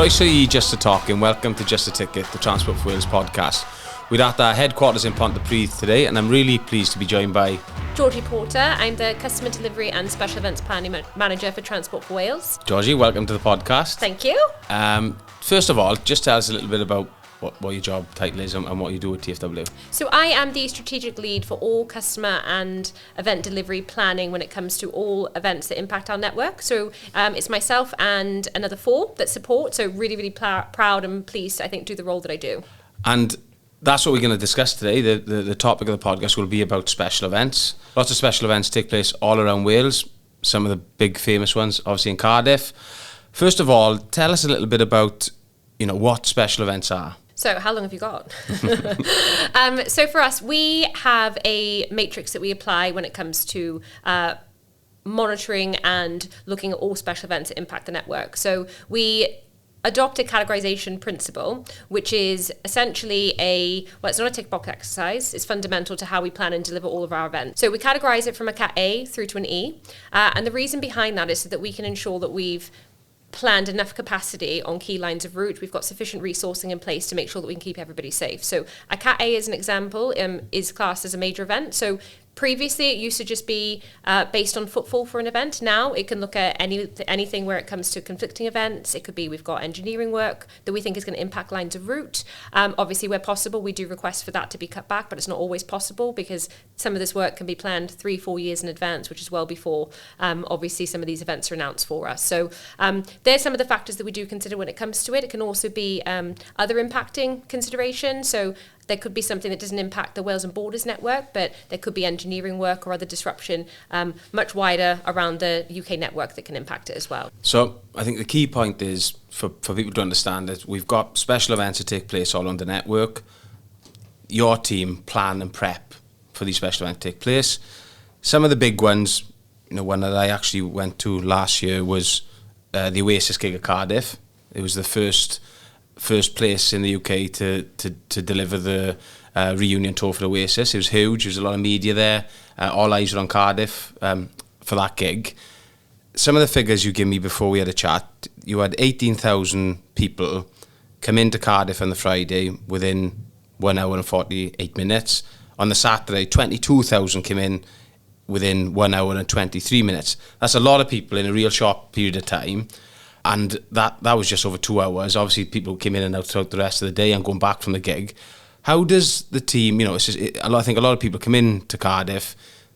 Croeso I Just a Talk and welcome to Just a Ticket, the Transport for Wales podcast. We're at our headquarters in Pontypridd today and I'm really pleased to be joined by Georgie Porter. I'm the Customer Delivery and Special Events Planning Manager for Transport for Wales. Georgie, welcome to the podcast. Thank you. First of all, just tell us a little bit about what your job title is and what you do at TFW. So I am the strategic lead for all customer and event delivery planning when it comes to all events that impact our network. So it's myself and another 4 that support. So really proud and pleased to, I think, do the role that I do. And that's what we're going to discuss today. The topic of the podcast will be about special events. Lots of special events take place all around Wales. Some of the big famous ones, obviously in Cardiff. First of all, tell us a little bit about, what special events are. So how long have you got? So for us, we have a matrix that we apply when it comes to monitoring and looking at all special events that impact the network. So we adopt a categorization principle, which is essentially it's not a tick box exercise. It's fundamental to how we plan and deliver all of our events. So we categorize it from a Cat A through to an E. And the reason behind that is so that we can ensure that we've planned enough capacity on key lines of route. We've got sufficient resourcing in place to make sure that we can keep everybody safe. So a Cat A, as an example, is classed as a major event. So previously, it used to just be based on footfall for an event. Now, it can look at anything where it comes to conflicting events. It could be we've got engineering work that we think is going to impact lines of route. Obviously, where possible, we do request for that to be cut back, but it's not always possible because some of this work can be planned 3-4 years in advance, which is well before, obviously, some of these events are announced for us. So there's some of the factors that we do consider when it comes to it. It can also be other impacting considerations. So there could be something that doesn't impact the Wales and Borders network, but there could be engineering work or other disruption much wider around the UK network that can impact it as well. So I think the key point is for people to understand that we've got special events that take place all on the network. Your team plan and prep for these special events to take place. Some of the big ones, one that I actually went to last year was the Oasis gig at Cardiff. It was the first place in the UK to deliver the reunion tour for Oasis. It was huge. There was a lot of media there. All eyes were on Cardiff for that gig. Some of the figures you gave me before we had a chat, you had 18,000 people come into Cardiff on the Friday within 1 hour and 48 minutes. On the Saturday, 22,000 came in within 1 hour and 23 minutes. That's a lot of people in a real short period of time. And that was just over 2 hours. Obviously, people came in and out throughout the rest of the day and going back from the gig. How does the team, I think a lot of people come in to Cardiff,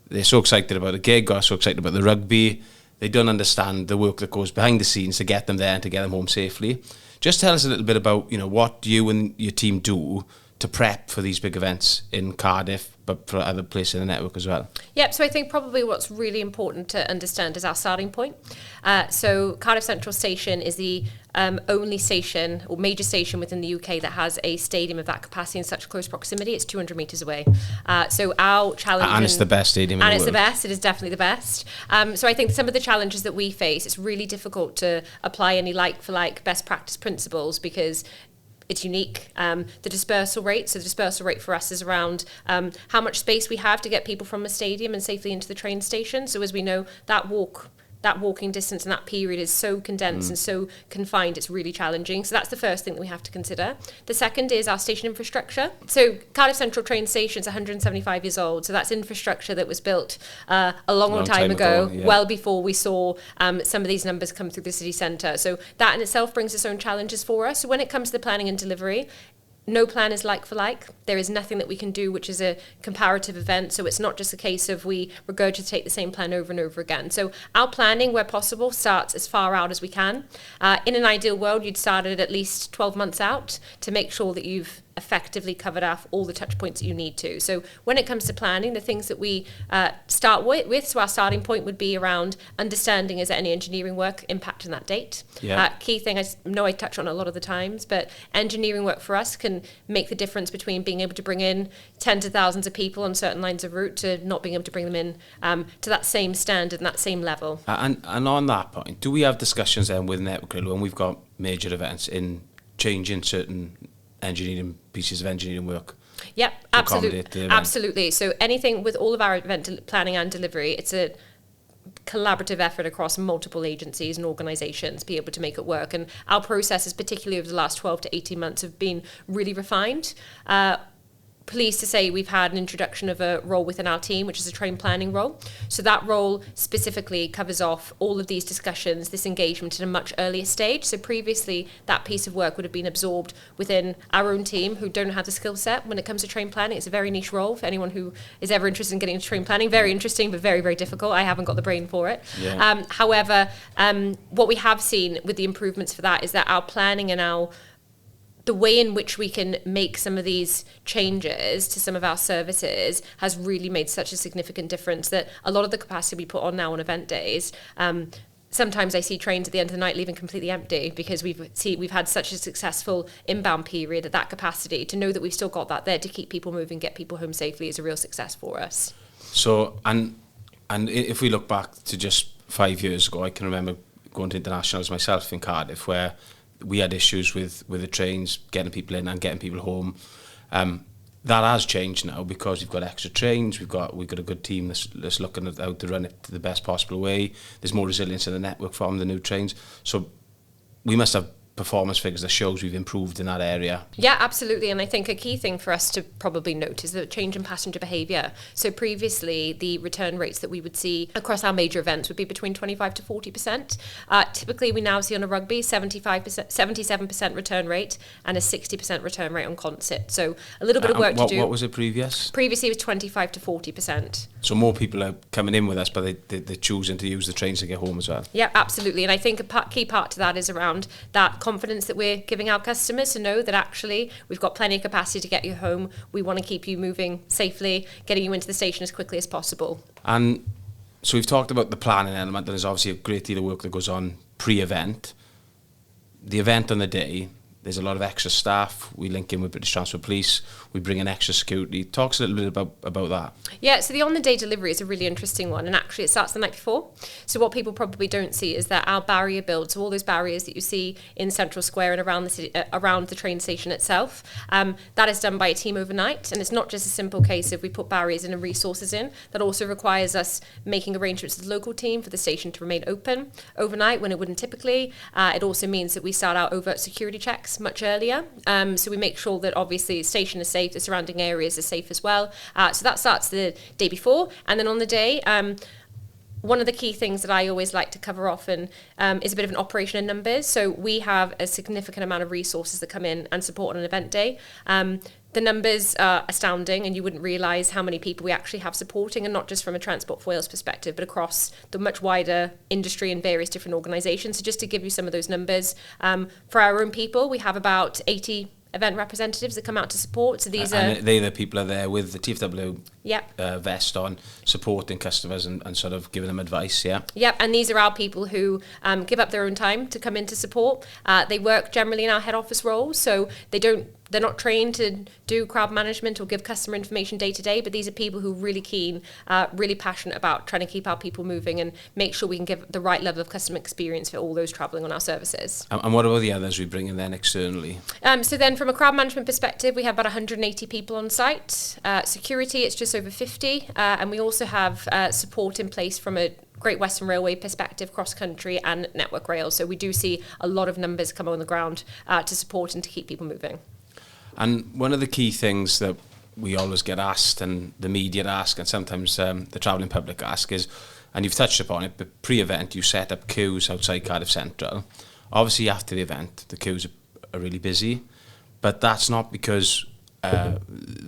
they're so excited about the gig or so excited about the rugby, they don't understand the work that goes behind the scenes to get them there and to get them home safely. Just tell us a little bit about, what you and your team do to prep for these big events in Cardiff, but for other places in the network as well. Yep, so I think probably what's really important to understand is our starting point. So Cardiff Central Station is the only station or major station within the UK that has a stadium of that capacity in such close proximity. It's 200 metres away. So our challenge... And it's the best stadium in the world. And it's the best. It is definitely the best. So I think some of the challenges that we face, it's really difficult to apply any like-for-like best practice principles because it's unique. The dispersal rate, so the dispersal rate for us is around how much space we have to get people from a stadium and safely into the train station. So as we know, that walking distance and that period is so condensed and so confined, it's really challenging. So that's the first thing that we have to consider. The second is our station infrastructure. So Cardiff Central train station is 175 years old. So that's infrastructure that was built a long time ago, yeah. Well before we saw some of these numbers come through the city centre. So that in itself brings its own challenges for us. So when it comes to the planning and delivery, no plan is like for like. There is nothing that we can do which is a comparative event, so it's not just a case of we regurgitate the same plan over and over again. So our planning, where possible, starts as far out as we can. In an ideal world, you'd start it at least 12 months out to make sure that you've effectively covered off all the touch points that you need to. So when it comes to planning, the things that we start with, so our starting point would be around understanding is there any engineering work impacting that date. Yeah. Key thing, I know I touch on a lot of the times, but engineering work for us can make the difference between being able to bring in tens of thousands of people on certain lines of route to not being able to bring them in to that same standard and that same level. And on that point, do we have discussions then with Network Grill when we've got major events in changing certain pieces of engineering work? Yep, absolutely. So anything with all of our event planning and delivery, it's a collaborative effort across multiple agencies and organisations to be able to make it work. And our processes, particularly over the last 12 to 18 months, have been really refined. Pleased to say we've had an introduction of a role within our team, which is a train planning role. So that role specifically covers off all of these discussions, this engagement at a much earlier stage. So previously, that piece of work would have been absorbed within our own team who don't have the skill set when it comes to train planning. It's a very niche role for anyone who is ever interested in getting into train planning. Very interesting, but very, very difficult. I haven't got the brain for it. Yeah. However, what we have seen with the improvements for that is that our planning and the way in which we can make some of these changes to some of our services has really made such a significant difference that a lot of the capacity we put on now on event days, sometimes I see trains at the end of the night leaving completely empty because we've had such a successful inbound period at that capacity. To know that we've still got that there to keep people moving, get people home safely is a real success for us. So, and if we look back to just 5 years ago, I can remember going to internationals myself in Cardiff where we had issues with the trains, getting people in and getting people home. That has changed now because we've got extra trains, we've got a good team that's looking at how to run it the best possible way. There's more resilience in the network from the new trains. So we must have performance figures that shows we've improved in that area. Yeah, absolutely. And I think a key thing for us to probably note is the change in passenger behaviour. So previously, the return rates that we would see across our major events would be between 25 to 40%. Typically, we now see on a rugby 77% return rate and a 60% return rate on concert. So a little bit of work to do. What was it previous? Previously, it was 25 to 40%. So more people are coming in with us, but they're choosing to use the trains to get home as well. Yeah, absolutely. And I think a key part to that is around that confidence that we're giving our customers to know that actually we've got plenty of capacity to get you home. We want to keep you moving safely, getting you into the station as quickly as possible. And so we've talked about the planning element, and there's obviously a great deal of work that goes on pre-event. The event on the day, there's a lot of extra staff. We link in with British Transport Police. We bring in extra security. Talk us a little bit about that. Yeah, so the on-the-day delivery is a really interesting one, and actually it starts the night before. So what people probably don't see is that our barrier build, so all those barriers that you see in Central Square and around the city, around the train station itself, that is done by a team overnight, and it's not just a simple case of we put barriers in and resources in. That also requires us making arrangements with the local team for the station to remain open overnight when it wouldn't typically. It also means that we start our overt security checks much earlier. So we make sure that obviously the station is safe, the surrounding areas are safe as well. So that starts the day before. And then on the day, one of the key things that I always like to cover off is a bit of an operation in numbers. So we have a significant amount of resources that come in and support on an event day. The numbers are astounding, and you wouldn't realise how many people we actually have supporting, and not just from a Transport for Wales perspective, but across the much wider industry and various different organisations. So just to give you some of those numbers, for our own people, we have about 80 event representatives that come out to support. So these are the people are there with the TFW Yep. Vest on, supporting customers and sort of giving them advice. Yep, and these are our people who give up their own time to come in to support. They work generally in our head office roles, so they're not trained to do crowd management or give customer information day to day, but these are people who are really keen, really passionate about trying to keep our people moving and make sure we can give the right level of customer experience for all those travelling on our services. And what about the others we bring in then externally? So then from a crowd management perspective, we have about 180 people on site. Security, it's just over 50, and we also have support in place from a Great Western Railway perspective, cross-country and Network Rail. So we do see a lot of numbers come on the ground to support and to keep people moving. And one of the key things that we always get asked, and the media ask, and sometimes the travelling public ask is, and you've touched upon it, but pre-event you set up queues outside Cardiff Central. Obviously after the event the queues are really busy, but that's not because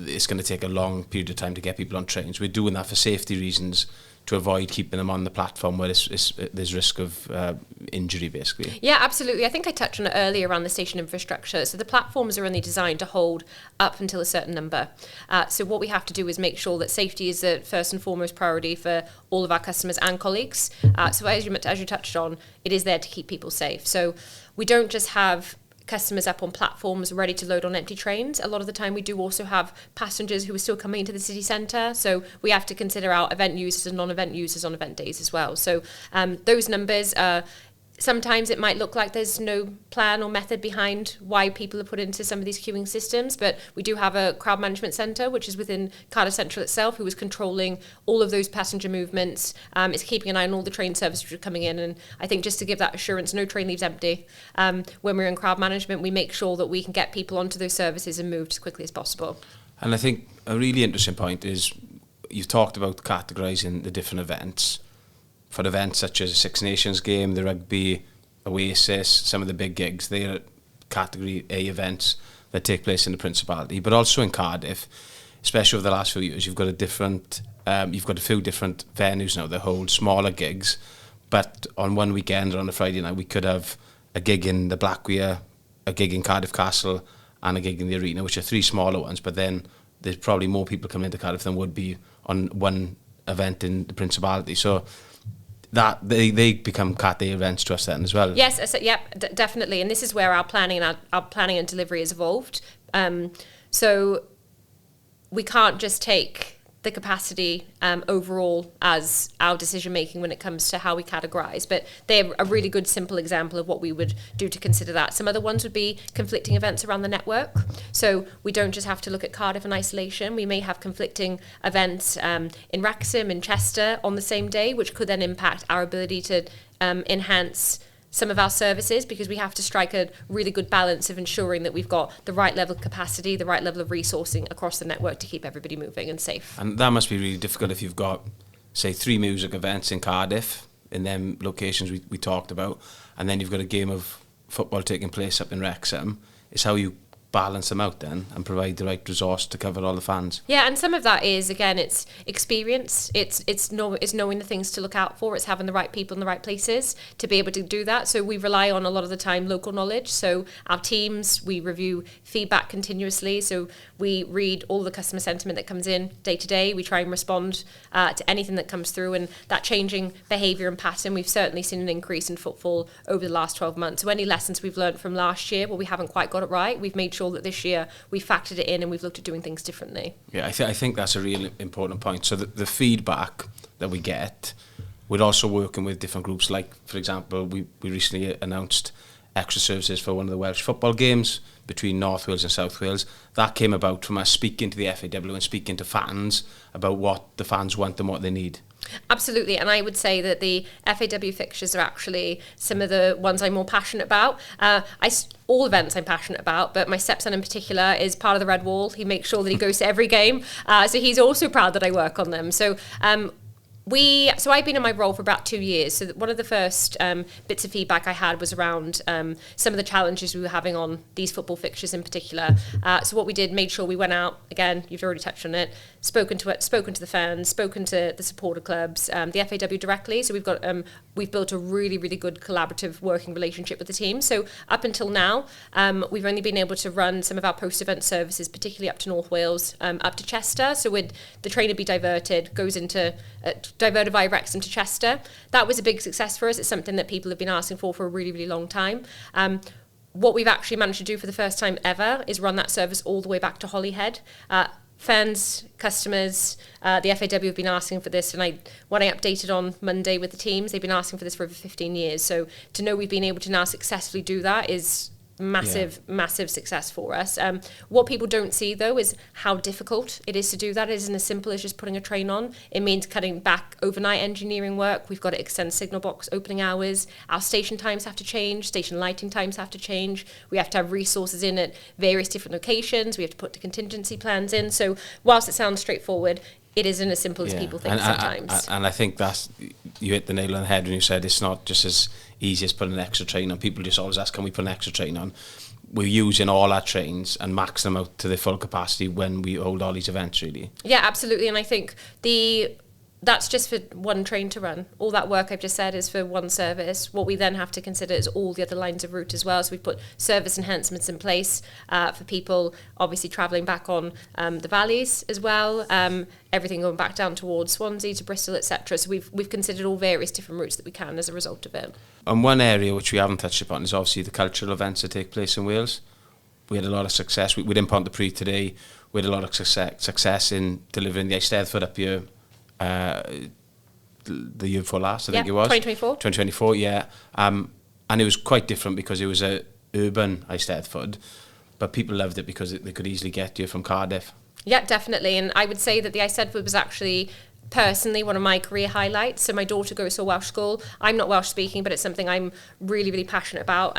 it's going to take a long period of time to get people on trains. We're doing that for safety reasons, to avoid keeping them on the platform where there's risk of injury, basically. Yeah, absolutely. I think I touched on it earlier around the station infrastructure. So the platforms are only designed to hold up until a certain number. So what we have to do is make sure that safety is the first and foremost priority for all of our customers and colleagues. So as you touched on, it is there to keep people safe. So we don't just have customers up on platforms ready to load on empty trains. A lot of the time we do also have passengers who are still coming into the city centre, so we have to consider our event users and non-event users on event days as well. So those numbers are Sometimes it might look like there's no plan or method behind why people are put into some of these queuing systems, but we do have a crowd management centre, which is within Cardiff Central itself, who is controlling all of those passenger movements, is keeping an eye on all the train services which are coming in. And I think just to give that assurance, no train leaves empty. When we're in crowd management, we make sure that we can get people onto those services and moved as quickly as possible. And I think a really interesting point is you've talked about categorising the different events. For events such as a Six Nations game, the rugby, Oasis, some of the big gigs, they're category A events that take place in the Principality. But also in Cardiff, especially over the last few years, you've got a few different venues now that hold smaller gigs. But on one weekend or on a Friday night, we could have a gig in the Blackweir, a gig in Cardiff Castle, and a gig in the Arena, which are three smaller ones. But then there's probably more people coming into Cardiff than would be on one event in the Principality. So that they become Cat A events to us then as well. Yes, definitely. And this is where our planning and our planning and delivery has evolved. So we can't just take the capacity overall as our decision making when it comes to how we categorise, but they're a really good simple example of what we would do to consider that. Some other ones would be conflicting events around the network. So we don't just have to look at Cardiff in isolation. We may have conflicting events in Wrexham, in Chester on the same day, which could then impact our ability to enhance some of our services, because we have to strike a really good balance of ensuring that we've got the right level of capacity, the right level of resourcing across the network to keep everybody moving and safe. And that must be really difficult if you've got, say, 3 music events in Cardiff, in them locations we talked about, and then you've got a game of football taking place up in Wrexham. It's how you balance them out then and provide the right resource to cover all the fans. Yeah, and some of that is, again, it's experience, it's knowing the things to look out for, it's having the right people in the right places to be able to do that. So we rely on a lot of the time local knowledge. So our teams, we review feedback continuously. So we read all the customer sentiment that comes in day to day. We try and respond to anything that comes through, and that changing behaviour and pattern, we've certainly seen an increase in footfall over the last 12 months. So any lessons we've learned from last year where we haven't quite got it right, we've made sure that this year we factored it in and we've looked at doing things differently. Yeah, I think that's a really important point. So the feedback that we get, we're also working with different groups. Like, for example, we recently announced extra services for one of the Welsh football games between North Wales and South Wales. That came about from us speaking to the FAW and speaking to fans about what the fans want and what they need. Absolutely, and I would say that the FAW fixtures are actually some of the ones I'm more passionate about. All events I'm passionate about, but my stepson in particular is part of the Red Wall. He makes sure that he goes to every game, so he's also proud that I work on them. So I've been in my role for about 2 years. So one of the first bits of feedback I had was around some of the challenges we were having on these football fixtures in particular. So what we did, made sure we went out, again, you've already touched on it, spoken to the fans, spoken to the supporter clubs, the FAW directly. So we've built a really, really good collaborative working relationship with the team. So up until now, we've only been able to run some of our post-event services, particularly up to North Wales, up to Chester. So the train would be diverted via Wrexham to Chester. That was a big success for us. It's something that people have been asking for a really, really long time. What we've actually managed to do for the first time ever is run that service all the way back to Holyhead. Fans, customers, the FAW have been asking for this, and when I updated on Monday with the teams, they've been asking for this for over 15 years. So to know we've been able to now successfully do that is massive success for us. What people don't see though is how difficult it is to do that. It isn't as simple as just putting a train on. It means cutting back overnight engineering work. We've got to extend signal box opening hours. Our station times have to change. Station lighting times have to change. We have to have resources in at various different locations. We have to put the contingency plans in. So whilst it sounds straightforward, it isn't as simple as people think sometimes. And I think you hit the nail on the head when you said it's not just as easy as putting an extra train on. People just always ask, can we put an extra train on? We're using all our trains and max them out to their full capacity when we hold all these events, really. Yeah, absolutely. And I think that's just for one train to run. All that work I've just said is for one service. What we then have to consider is all the other lines of route as well. So we've put service enhancements in place for people obviously travelling back on the valleys as well. Everything going back down towards Swansea to Bristol, etc. So we've considered all various different routes that we can as a result of it. And one area which we haven't touched upon is obviously the cultural events that take place in Wales. We had a lot of success. We didn't Pontypridd today. We had a lot of success in delivering the Eisteddfod up here. The year before last, I think it was. 2024. 2024, yeah. And it was quite different because it was a urban Eisteddfod, but people loved it because they could easily get you from Cardiff. Yeah, definitely. And I would say that the Eisteddfod was actually personally one of my career highlights. So my daughter goes to a Welsh school. I'm not Welsh speaking, but it's something I'm really, really passionate about.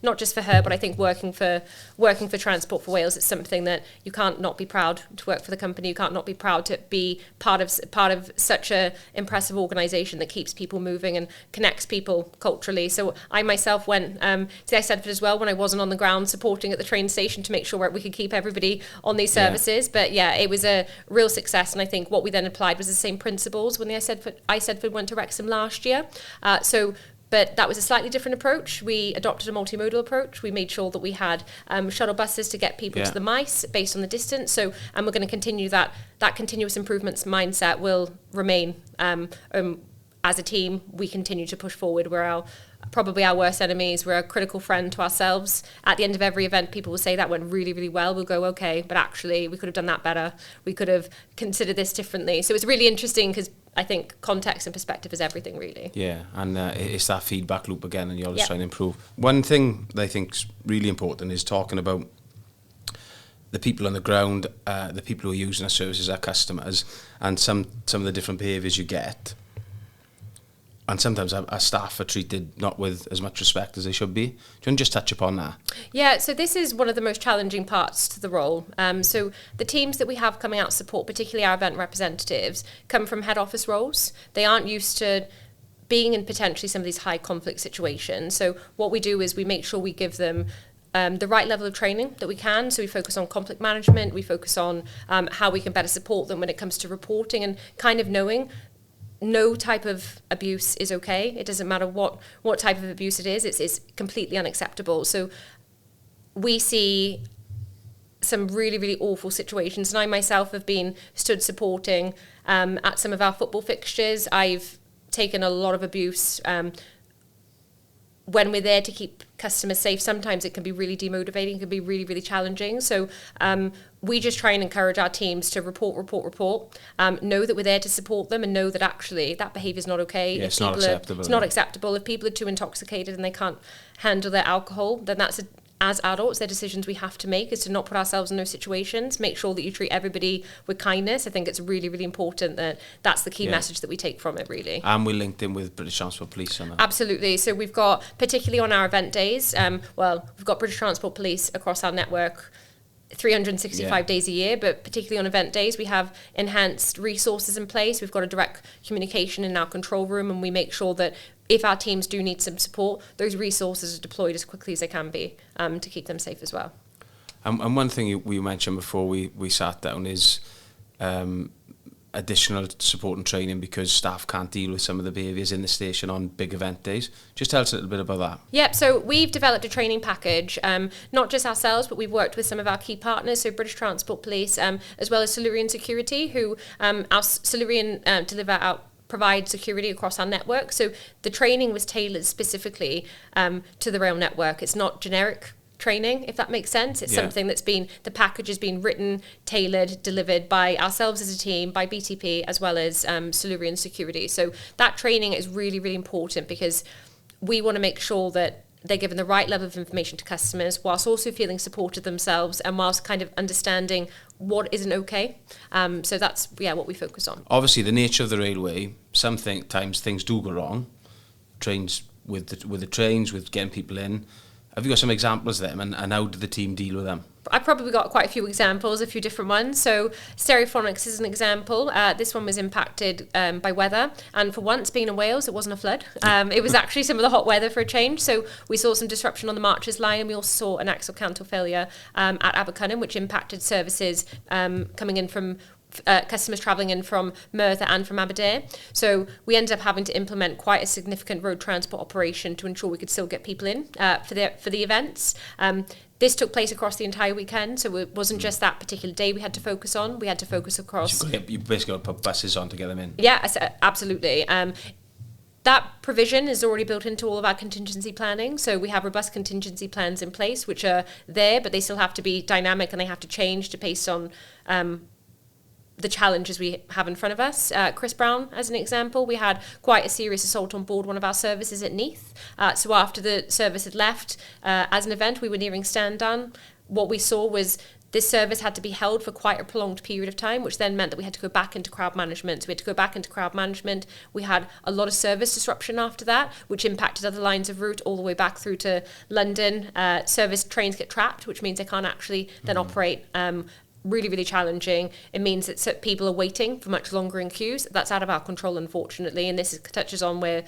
Not just for her, but I think working for Transport for Wales, it's something that you can't not be proud to work for the company. You can't not be proud to be part of such a impressive organisation that keeps people moving and connects people culturally. So I myself went to the Eisteddfod as well when I wasn't on the ground supporting at the train station to make sure we could keep everybody on these services. Yeah. But yeah, it was a real success. And I think what we then applied was the same principles when the Eisteddfod went to Wrexham last year. But that was a slightly different approach. We adopted a multimodal approach. We made sure that we had shuttle buses to get people to the mice based on the distance. And we're going to continue that continuous improvements mindset will remain. As a team, we continue to push forward. We're probably our worst enemies. We're a critical friend to ourselves. At the end of every event, people will say that went really, really well. We'll go, okay, but actually we could have done that better. We could have considered this differently. So it's really interesting because I think context and perspective is everything, really. Yeah, and it's that feedback loop again, and you're always trying to improve. One thing that I think is really important is talking about the people on the ground, the people who are using our services, our customers, and some of the different behaviours you get. And sometimes our staff are treated not with as much respect as they should be. Do you want to just touch upon that? Yeah, so this is one of the most challenging parts to the role. So the teams that we have coming out to support, particularly our event representatives, come from head office roles. They aren't used to being in potentially some of these high conflict situations. So what we do is we make sure we give them the right level of training that we can. So we focus on conflict management. We focus on how we can better support them when it comes to reporting and kind of knowing no type of abuse is okay. It doesn't matter what type of abuse it is. It's completely unacceptable. So we see some really, really awful situations. And I myself have been stood supporting at some of our football fixtures. I've taken a lot of abuse when we're there to keep customers safe. Sometimes it can be really demotivating, it can be really, really challenging. So we just try and encourage our teams to report, know that we're there to support them and know that actually that behaviour is not okay. Yeah, it's not acceptable. It's not acceptable. If people are too intoxicated and they can't handle their alcohol, then as adults, they're decisions we have to make, is to not put ourselves in those situations. Make sure that you treat everybody with kindness. I think it's really, really important that's the key message that we take from it, really. And we linked in with British Transport Police on that. Absolutely. So we've got, particularly on our event days, we've got British Transport Police across our network 365 days a year, but particularly on event days, we have enhanced resources in place. We've got a direct communication in our control room, and we make sure that if our teams do need some support, those resources are deployed as quickly as they can be to keep them safe as well. And one thing we mentioned before we sat down is additional support and training because staff can't deal with some of the behaviours in the station on big event days. Just tell us a little bit about that. Yep, so we've developed a training package, not just ourselves, but we've worked with some of our key partners, so British Transport Police, as well as Silurian Security, who our Silurian provide security across our network. So the training was tailored specifically to the rail network. It's not generic training, if that makes sense. It's something the package has been written, tailored, delivered by ourselves as a team, by BTP, as well as Silurian Security. So that training is really, really important because we want to make sure that they're given the right level of information to customers whilst also feeling supported themselves and whilst kind of understanding what isn't okay. So that's what we focus on. Obviously, the nature of the railway, sometimes things do go wrong. Trains with the trains, with getting people in. Have you got some examples of them, and how did the team deal with them? I've probably got quite a few examples, a few different ones. So Stereophonics is an example. This one was impacted by weather. And for once, being in Wales, it wasn't a flood. It was actually some of the hot weather for a change. So we saw some disruption on the Marches line, and we also saw an axle cantle failure at Abercynon, which impacted services coming in from customers travelling in from Merthyr and from Aberdare. So we ended up having to implement quite a significant road transport operation to ensure we could still get people in for the events. This took place across the entire weekend, so it wasn't just that particular day we had to focus on. We had to focus across... So you basically got to put buses on to get them in. Yeah, absolutely. That provision is already built into all of our contingency planning. So we have robust contingency plans in place, which are there, but they still have to be dynamic and they have to change based on the challenges we have in front of us. Chris Brown, as an example, we had quite a serious assault on board one of our services at Neath. So after the service had left, as an event, we were nearing stand down. What we saw was this service had to be held for quite a prolonged period of time, which then meant that we had to go back into crowd management. So we had to go back into crowd management. We had a lot of service disruption after that, which impacted other lines of route all the way back through to London. Service trains get trapped, which means they can't actually then operate. Really, really challenging. It means that people are waiting for much longer in queues. That's out of our control, unfortunately. And this touches on where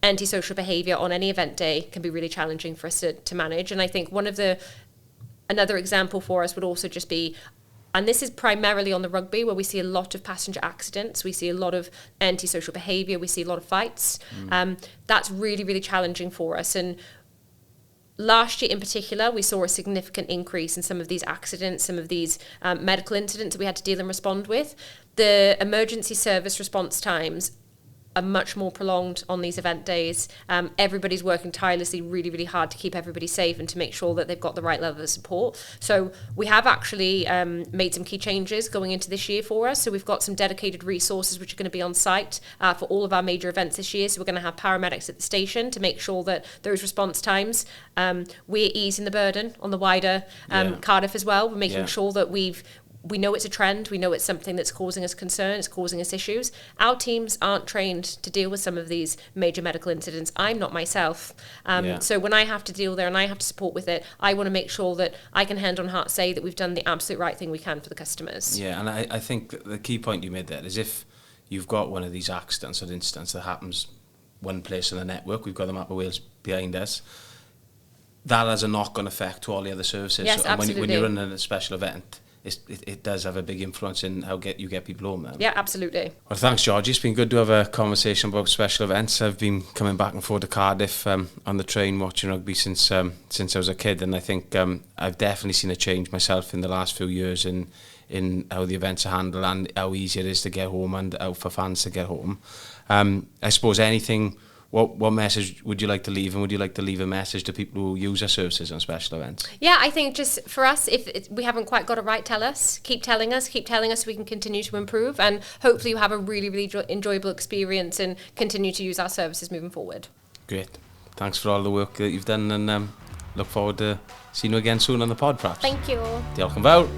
antisocial behaviour on any event day can be really challenging for us to manage. And I think another example for us would also just be, and this is primarily on the rugby, where we see a lot of passenger accidents, we see a lot of antisocial behaviour, we see a lot of fights. That's really, really challenging for us. And last year in particular, we saw a significant increase in some of these accidents, some of these medical incidents that we had to deal and respond with. The emergency service response times are much more prolonged on these event days. Everybody's working tirelessly, really, really hard to keep everybody safe and to make sure that they've got the right level of support. So we have actually made some key changes going into this year for us. So we've got some dedicated resources which are going to be on site for all of our major events this year. So we're going to have paramedics at the station to make sure that those response times, we're easing the burden on the wider Cardiff as well. We're making sure that we know it's a trend, we know it's something that's causing us concern, it's causing us issues. Our teams aren't trained to deal with some of these major medical incidents. I'm not myself. So when I have to deal there and I have to support with it, I want to make sure that I can hand on heart say that we've done the absolute right thing we can for the customers. Yeah, and I think the key point you made there is if you've got one of these accidents or incidents that happens one place in the network, we've got the map of Wales behind us, that has a knock-on effect to all the other services. Yes, so, and when you're running a special event, it does have a big influence in how you get people home then. Yeah, absolutely. Well, thanks, Georgie. It's been good to have a conversation about special events. I've been coming back and forth to Cardiff on the train watching rugby since I was a kid, and I think I've definitely seen a change myself in the last few years in how the events are handled and how easy it is to get home and how for fans to get home. I suppose anything... What message would you like to leave, and would you like to leave a message to people who use our services on special events? Yeah, I think just for us, if we haven't quite got it right, tell us. Keep telling us so we can continue to improve, and hopefully you have a really, really enjoyable experience and continue to use our services moving forward. Great. Thanks for all the work that you've done, and look forward to seeing you again soon on the pod, perhaps. Thank you. Diolch yn fawr.